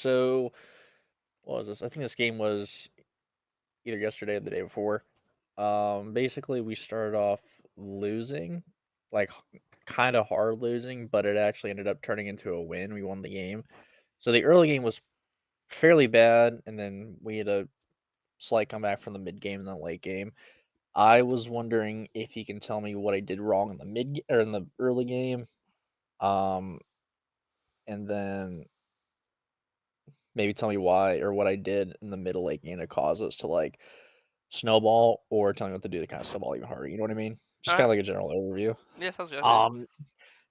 So what was this? I think this game was either yesterday or the day before. Basically we started off losing, like kind of hard losing, but it actually ended up turning into a win. We won the game. So the early game was fairly bad, and then we had a slight comeback from the mid game and the late game. I was wondering if you can tell me what I did wrong in the mid or in the early game, um, and then maybe tell me why or what I did in the middle late game to cause us to like snowball, or tell me what to do to kind of snowball even harder. You know what I mean? Just kind Alright. of like a general overview. Yeah, sounds good. I feel you. Um,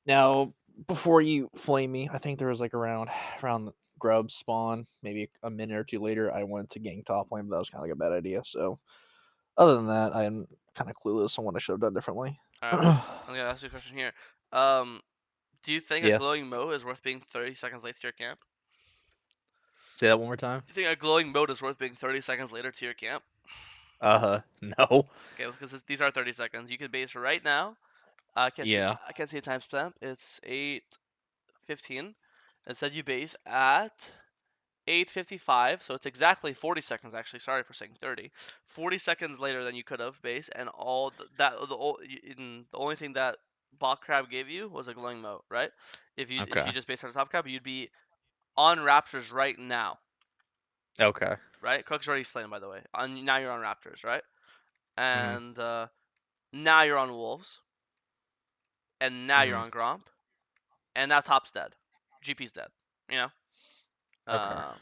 Now before you flame me, I think there was like around the grub spawn, maybe a minute or two later, I went to gang top lane, but that was kind of like a bad idea. So other than that, I'm kind of clueless on what I should have done differently. Alright, I'm gonna ask you a question here. Um, do you think a Yeah. glowing moat is worth being 30 seconds late to your camp? Say that one more time. Do you think a glowing moat is worth being 30 seconds later to your camp? No. Okay, because these are 30 seconds. You could base right now. Yeah. I can't see the timestamp. It's 8:15. Instead, you base at 8:55, so it's exactly 40 seconds actually. Sorry for saying 30. 40 seconds later than you could have base, and the only thing that bot crab gave you was a glowing moat, right? If Okay. you just based on the top crab, you'd be on Raptors right now, Okay. right? Cook's already slain, by the way. Now you're on Raptors, right? Hmm. And now you're on Wolves, and now you're Hmm. on Gromp, and now top's dead, GP's dead. You know, Okay. uh,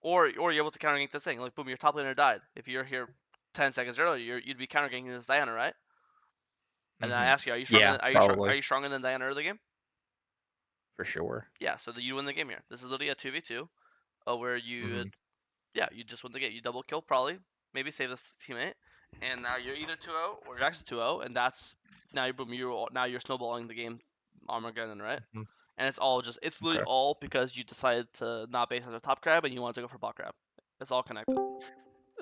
or you're able to counter gank this thing. Like boom, your top laner died. If you're here 10 seconds earlier, you'd be counter ganking this Diana, right? And then I Hmm. ask you, are you stronger? Yeah, Are probably you stronger than Diana early game? for sure. Yeah, so you win the game here. This is literally a 2v2, where Hmm. you just win the game. You double kill probably, maybe save this teammate, and now you're either 2-0 or you're actually 2-0, and that's now you're boom. Now you're snowballing the game, Armageddon, right? Hmm. And it's literally Okay. all because you decided to not base on the top crab and you want to go for bot crab. It's all connected.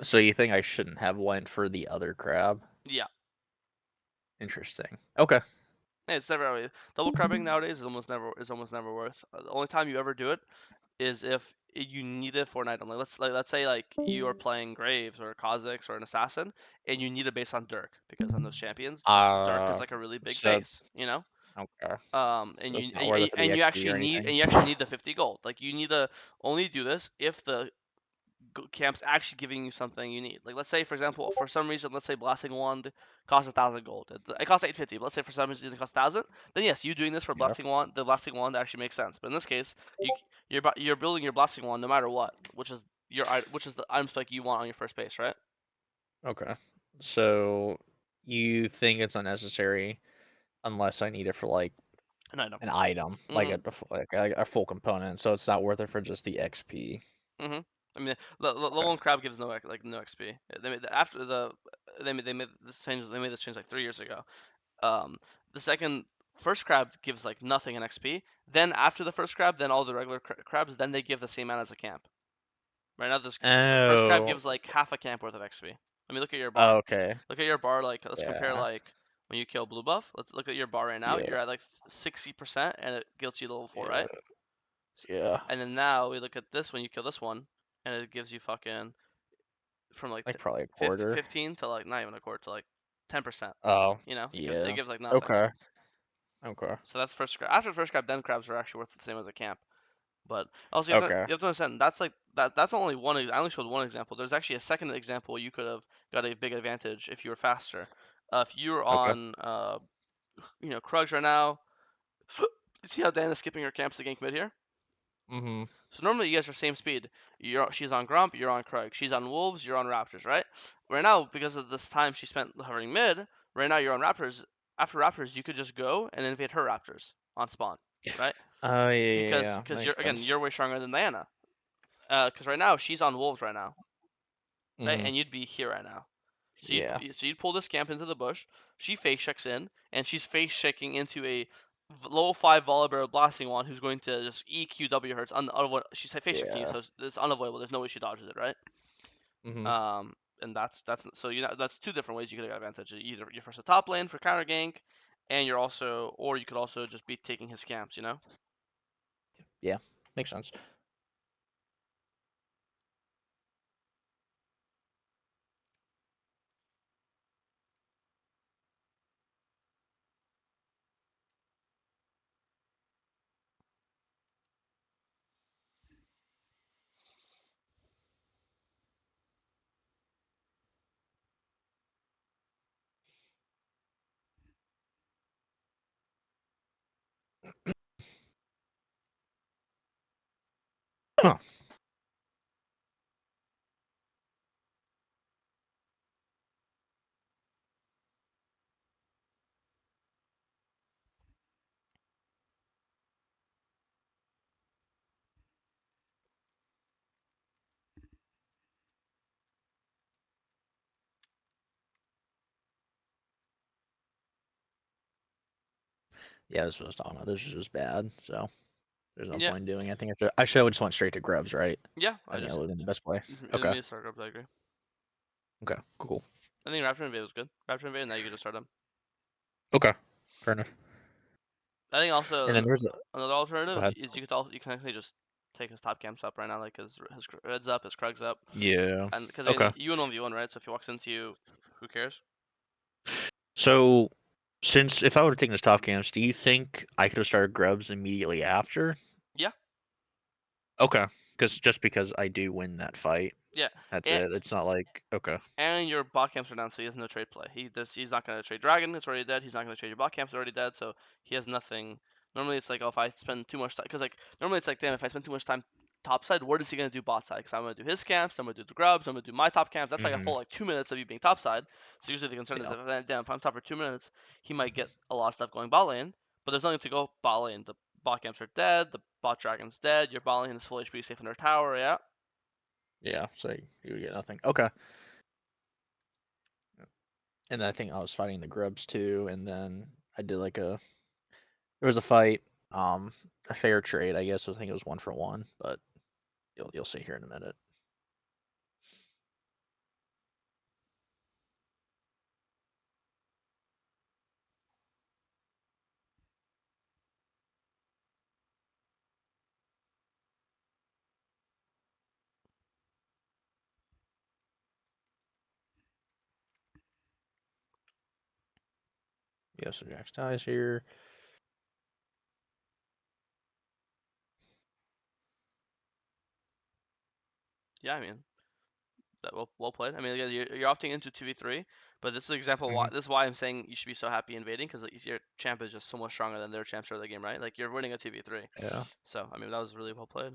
So you think I shouldn't have went for the other crab? Yeah. Interesting. Okay. It's never always double crabbing nowadays is almost never worth. The only time you ever do it is if you need it for an item. Let's say like you are playing Graves or Kha'Zix or an assassin and you need a base on Dirk because on those champions Dirk is Uh, like a really big so base, you know. okay. And So it's you not worth it for the XP or anything. and you actually need the 50 gold. Like you need to only do this if the camp's actually giving you something you need. Like let's say for example, for some reason, let's say blasting wand costs 1,000 gold. It costs 850, but let's say for some reason it costs 1,000. Then yes, you doing this for Yeah. blasting wand, the blasting wand actually makes sense. But in this case, you're building your blasting wand no matter what, which is the item spec you want on your first base, right? Okay. So you think it's unnecessary unless I need it for like An item. an item, like Mhm. a full component. So it's not worth it for just the XP. Mhm. I mean, level Okay. one crab gives no XP. After they made this change. They made this change like 3 years ago. Um, the second first crab gives like nothing in XP. Then after the first crab, then all the regular crabs, then they give the same amount as a camp. Right now, this the first crab Oh. gives like half a camp worth of XP. Let me look at your bar. Okay. Look at your bar. Like let's compare Yeah. like when you kill blue buff. Let's look at your bar right now. Yeah. You're at like 60%, and it gets you level 4, Yeah. right? Yeah. And then now we look at this when you kill this one, and it gives you fucking from like Like probably a 50, quarter. 15 to like not even a quarter to like 10%. Oh. You know, it Yeah. gives like nothing. Okay. Okay. So that's first crab. After first crab, then crabs are actually worth the same as a camp. But also Okay. you have to understand that's like that's only one. I only showed one example. There's actually a second example you could have got a big advantage if you were faster. If you were Okay. on Krugs right now, see how Dan is skipping her camps to gank mid here. Mhm. So normally you guys are same speed. She's on Grump, you're on Krug. She's on Wolves, you're on Raptors, right? Right now, because of this time she spent hovering mid, right now you're on Raptors. After Raptors, you could just go and invade her Raptors on spawn, right? Oh yeah, yeah, Because yeah. because Makes sense. you're way stronger than Diana. Because right now she's on Wolves right now, right? Mhm. And you'd be here right now. Yeah. So you'd pull this camp into the bush. She face checks in, and she's face checking into a level 5 Volibear blasting one who's going to just EQW her. She's face checking you, Yeah. so it's unavoidable. There's no way she dodges it, right? Mhm. Um, and that's so that's two different ways you could get advantage. Either you're first a top lane for counter gank, and or you could also just be taking his camps, you know. Yeah. Makes sense. Huh. Yeah, this was talking about. This was just bad. So there's no Yeah, point in doing anything. I should have just went straight to grubs, right? yeah. I I think that just would have been the best play. it Okay. made start up. I agree. Okay. Cool. I think Raptor Invade was good. Raptor Invade, now you can just start him. Okay. Fair enough. I think And also then there's a. another Go alternative ahead. is you can actually just take his top camps up right now, like his red's up, his Krug's up, Yeah. and because again Okay. you and 1v1, right? So if he walks into you, who cares? So since if I would have taken his top camps, do you think I could have started grubs immediately after? Yeah, Okay. Because I do win that fight. yeah. That's And it. It's not like okay. and your bot camps are down, so he has no trade play. He's not gonna trade Dragon, it's already dead. He's not gonna trade your bot camps, it's already dead. So he has nothing. Normally it's like, oh, if I spend too much time, because like normally it's like, damn, if I spend too much time top side, what is he gonna do bot side? Because I'm gonna do his camps, I'm gonna do the grubs, I'm gonna do my top camps. That's like a Hmm. full like 2 minutes of you being top side. So usually the concern is Yeah. if damn, if I'm top for 2 minutes, he might get a lot of stuff going bot lane, but there's nothing to go bot lane. The bot camps are dead, the bot dragon's dead, your bot lane is full HP, safe in their tower. Yeah. Yeah. So you would get nothing. Okay. And I think I was fighting the grubs too, and then I did like a there was a fight, a fair trade, I guess. I think it was 1 for 1, but you'll see here in a minute. Yeah, so Jax dies here. Yeah, I mean, that well played. I mean, again, you're opting into 2v3, but this is an example why Hmm. this is why I'm saying you should be so happy invading because like, your champ is just so much stronger than their champs are of the game, right? Like you're winning a 2v3. Yeah, So I mean, that was really well played.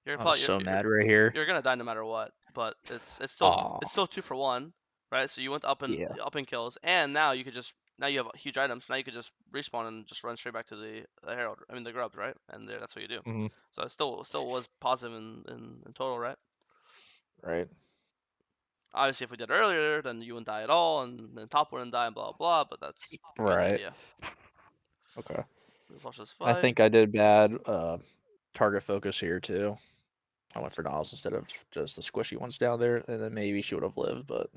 You're I was probably so mad right here. you're gonna die no matter what, but it's Oh, still 2 for 1, right? So you went yeah. up in kills, and now you could just now you have huge items. Now you could just respawn and just run straight back to the herald. I mean the grubs, right? And that's what you do. Hmm. So it still was positive in total, right? Right, Obviously, if we did earlier, then you wouldn't die at all, and then top wouldn't die, and blah blah. But that's you got the right. idea. Okay. Let's watch this I fight. think I did bad target focus here too. I went for Niles instead of just the squishy ones down there, and then maybe she would have lived, but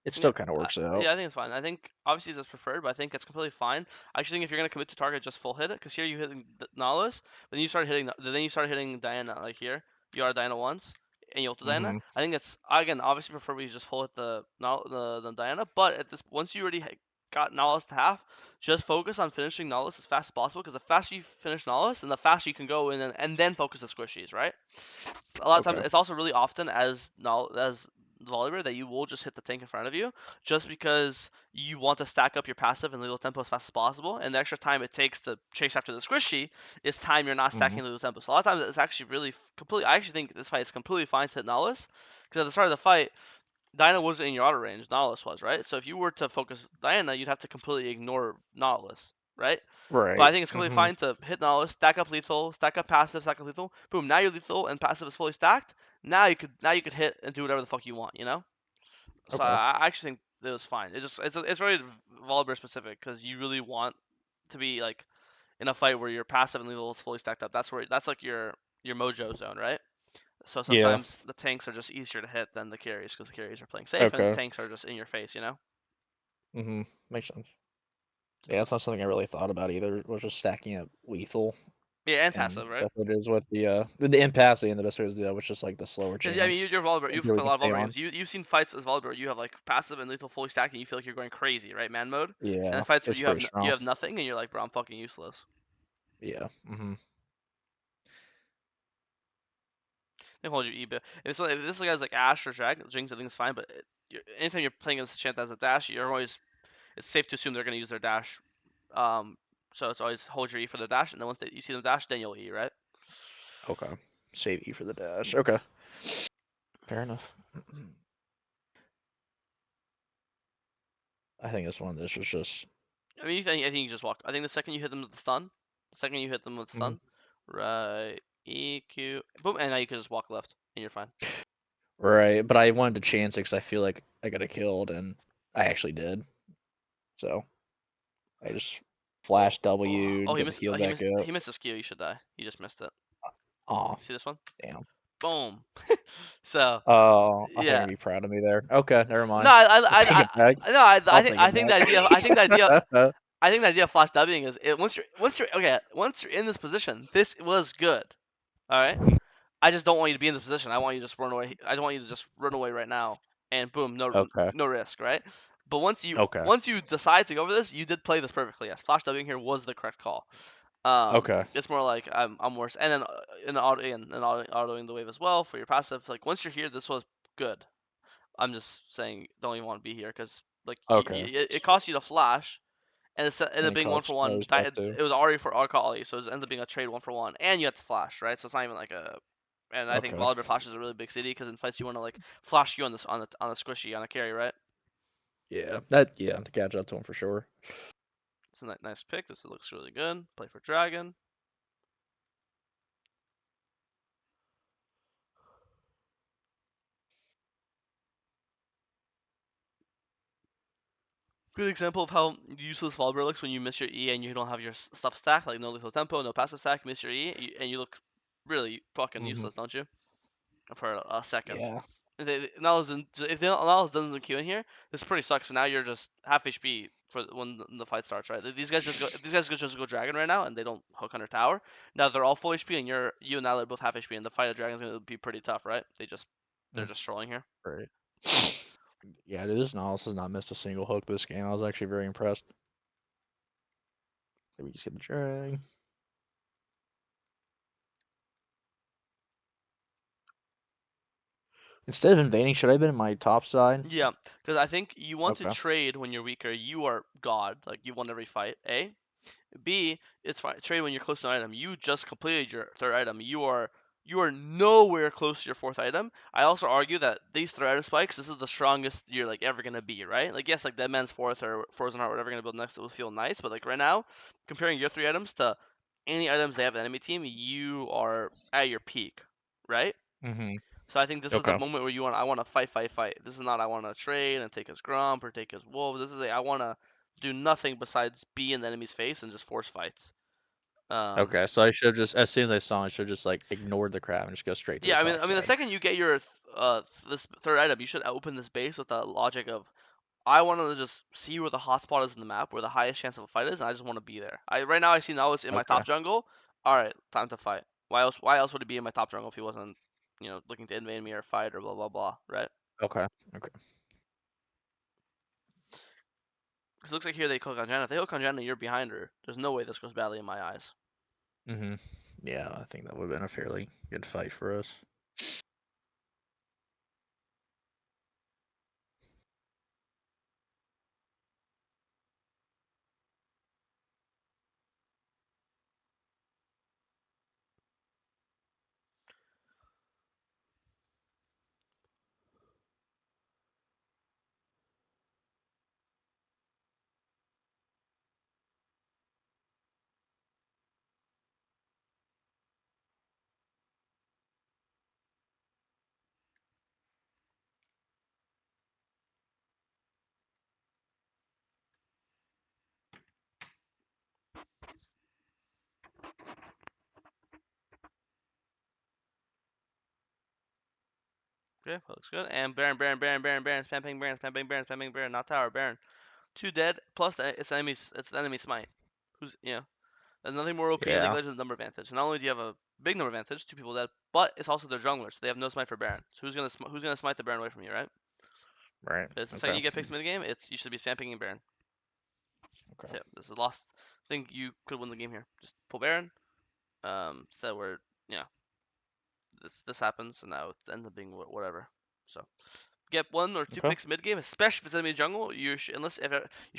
it Yeah, still kind of works out. yeah, I think it's fine. I think obviously that's preferred, but I think it's completely fine. I actually think if you're gonna commit to target, just full hit it, because here you hitting Nihilus, but then you start hitting, then you start hitting Diana, like here. You are Diana once, and you ult to Diana. Hmm. I think it's again obviously prefer we just full hit the Diana, but at this once you already got Nihilus to half, just focus on finishing Nihilus as fast as possible, because the faster you finish Nihilus, and the faster you can go in and then focus the squishies, right? A lot of times Okay. it's also really often as Volibear that you will just hit the tank in front of you just because you want to stack up your passive and lethal tempo as fast as possible, and the extra time it takes to chase after the squishy is time you're not Hmm. stacking lethal tempo. So a lot of times it's actually really completely. I actually think this fight is completely fine to hit Nihilus because at the start of the fight, Diana wasn't in your auto range, Nihilus was, right? So if you were to focus Diana, you'd have to completely ignore Nihilus, right? But I Right. think it's completely Hmm. fine to hit Nihilus, stack up lethal, stack up passive, stack up lethal. Boom, now your lethal and passive is fully stacked. Now you could hit and do whatever the fuck you want, you know? So Okay. I actually think it was fine. It's very Volibear specific because you really want to be like in a fight where your passive and lethal is fully stacked up. That's like your mojo zone, right? So Yeah. sometimes the tanks are just easier to hit than the carries because the carries are playing safe and Okay. tanks are just in your face, you know? Hmm. Makes sense. So Yeah, that's not something I really thought about either. Was just stacking up lethal, yeah, and and passive, right? that's what it is with the impasse and the best way to do that, which is like the slower Because I mean, chance you're Volibear. You've until we played a can lot of stay Volibear on. games. You've seen fights as Volibear where you have like passive and lethal fully stacked, and you feel like you're going crazy, right? Man mode. And Yeah, the fights where it's pretty you strong. have nothing, and you're like, bro, I'm fucking useless. Yeah. Hmm. They hold you E-bit. If this guy's like Ash or Jinx, I think it's fine. But anytime you're playing against a champ that has a dash, you're always it's safe to assume they're gonna use their dash. Um, so it's always hold your E for their dash, and then once you see them dash, then you'll E, right? Okay. Save E for the dash. Okay, fair enough. I think this one. This was just. I mean, I think you just walk. I think the second you hit them with the stun, the second you hit them with Mhm. stun, right, EQ, boom, and now you can just walk left, and you're fine. Right, but I wanted to chance it because I feel like I got it killed, and I actually did. So I just Oh, flash oh, W, oh, he get the missed. heal back up. He missed a skew. You should die. You just missed it. Aw, See this one? damn. Boom. So Oh, I thought you were yeah. gonna be proud of me there. Okay, never No, mind. I'll take it back. no, I'll take I it think back. I think the idea of flash Wing is once you're okay once you're in this position, this was good. All right. I just don't want you to be in this position. I want you to just run away. I don't want you to just run away right now and boom, Okay. no risk, right? But Okay. once you decide to go for this, you did play this perfectly. Yes, flash Wing here was the correct call. Okay. It's more like I'm worse, and then autoing the wave as well for your passive. Like once you're here, this was good. I'm just saying, don't even want to be here because like Okay. it costs you to flash, and it ended And up it being one for costs other one. stuff too. It was already for our Kali, so it ended up being a trade one for one, and you have to flash, right? So it's not even like a. And I think Okay. Volibear Flash is a really big city because in fights you want to like flash you on this on the squishy on a carry, right? Yeah. That. Yeah. To catch up to him for sure. It's a nice pick. This looks really good. Play for Dragon. Good example of how useless Volibear looks when you miss your E and you don't have your stuff stacked, like no lethal tempo, no passive stack, miss your and you look really fucking Mhm. useless, don't you? For a second. Yeah. If the analysis doesn't queue in here, this pretty sucks. So now you're just half HP for when the fight starts, right? These guys just go. If these guys could just go dragon right now, and they don't hook under tower. Now they're all full HP, and you and Nala are both half HP, and the fight of dragon's gonna be pretty tough, right? They're Mm, just trolling here. right. Yeah, dude, this Nautilus has not missed a single hook this game. I was actually very impressed. Maybe just get the drag. Instead of invading, should I have been in my top side? Yeah, because I think you want to Okay. trade when you're weaker. You are god, like you won every fight. A. B, it's fine. Trade when you're close to an item. You just completed your third item. You are nowhere close to your fourth item. I also argue that these third item spikes, this is the strongest you're like ever gonna be, right? Like yes, like Dead Man's fourth or Frozen Heart, whatever you're gonna build next, it will feel nice. But like right now, comparing your three items to any items they have in the enemy team, you are at your peak, right? Mhm. So I think this is the Okay. moment where I want to fight. This is not I want to trade and take his Grump or take his Wolf. This is I want to do nothing besides be in the enemy's face and just force fights. Um, Okay. So I should have just, as soon as I saw him, I should have just like ignored the crab and just go straight to the yeah, top I mean, the side. second you get your this third item, you should open this base with the logic of I want to just see where the hotspot is in the map, where the highest chance of a fight is, and I just want to be there. I right now I see Nahus in my Okay. top jungle. All right, time to fight. Why else? Why else would he be in my top jungle if he wasn't, looking to invade me or fight or blah blah blah, right? Okay. Okay. Because it looks like here they hook on Janna. If they hook on Janna, you're behind her. There's no way this goes badly in my eyes. Mhm. Yeah, I think that would have been a fairly good fight for us. Okay, that looks good. And Baron, spam ping Baron, not tower, Baron. Two dead, plus it's the enemy smite. There's nothing more OP in League Yeah. of Legends number advantage. Not only do you have a big number advantage, two people dead, but it's also their jungler, so they have no smite for Baron. So who's gonna smite the Baron away from you, right? Right. It's the second Okay. you get picks mid game, you should be spam pinging Baron. Okay. So yeah, this is a lost. I think you could win the game here. Just pull Baron. Instead where this happens, and now it ends up being whatever. So Get 1 or 2 Okay. picks mid game, especially if it's enemy jungle. You should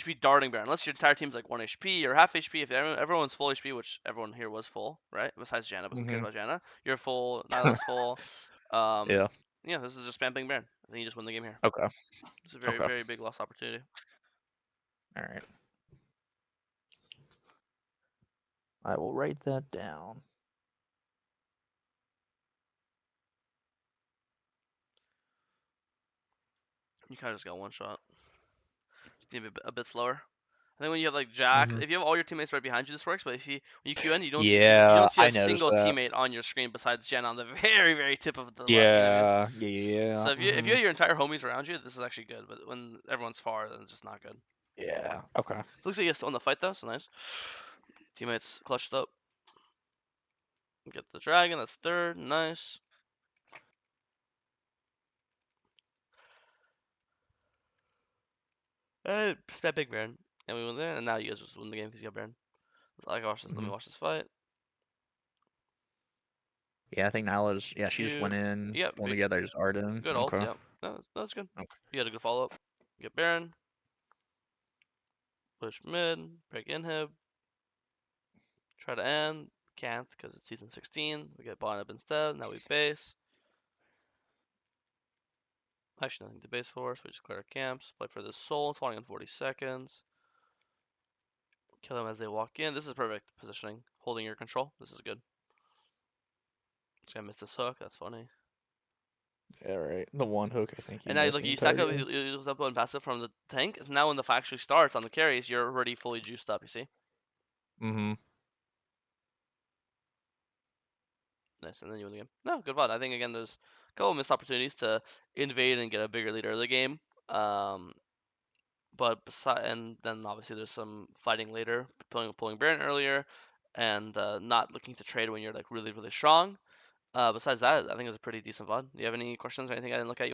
be darting Baron unless your entire team's like 1 HP or half HP. If everyone's full HP, which everyone here was full, right? Besides Janna, but who cares Mhm. about Janna? You're full. Nyla's full. Um, Yeah. yeah, this is just spamming Baron. I think you just win the game here. Okay. It's a very Okay. very big lost opportunity. All right. I will write that down. You kind of just got one shot. Just need to be a bit slower. I think when you have like Jack, Mhm. if you have all your teammates right behind you, this works. But if you when you queue in, you Yeah, don't see a I noticed single that. teammate on your screen besides Jen on the very very tip of the left. You know what I mean? Yeah. Yeah. So if you Mhm. have your entire homies around you, this is actually good. But when everyone's far, then it's just not good. Yeah. Okay. Looks like you're still in the fight though, so nice. Teammates clutched up. Get the dragon. That's third. Nice. Spam big Baron. And we win there. And now you guys just win the game because you got Baron. Let me Mhm. watch this fight. Yeah, I think Nyla's. Yeah, she just Q. went in Yep. one together. Just Arden. Good ult. Okay. Yep. No, that's good. Okay. You had a good follow up. Get Baron. Push mid. Break inhib. Try to end. Can't because it's season 16. We get bottom up instead. Now we base. Actually, nothing to base for, so we just clear our camps. Play for this soul. Spawning in 40 seconds. Kill them as they walk in. This is perfect positioning. Holding your control. This is good. Just gonna miss this hook. That's funny. Yeah. Right. The one hook I think he And now missed look, the you entire stack up, game. you up and passive from the tank. So now when the fight actually starts on the carries, you're already fully juiced up. You see? Mhm. Nice, and then you win the game. No, good VOD. I think again, there's a couple missed opportunities to invade and get a bigger lead early game. Um, but and then obviously there's some fighting later, pulling Baron earlier, and not looking to trade when you're like really really strong. Besides that, I think it's a pretty decent VOD. Do you have any questions or anything I didn't look at?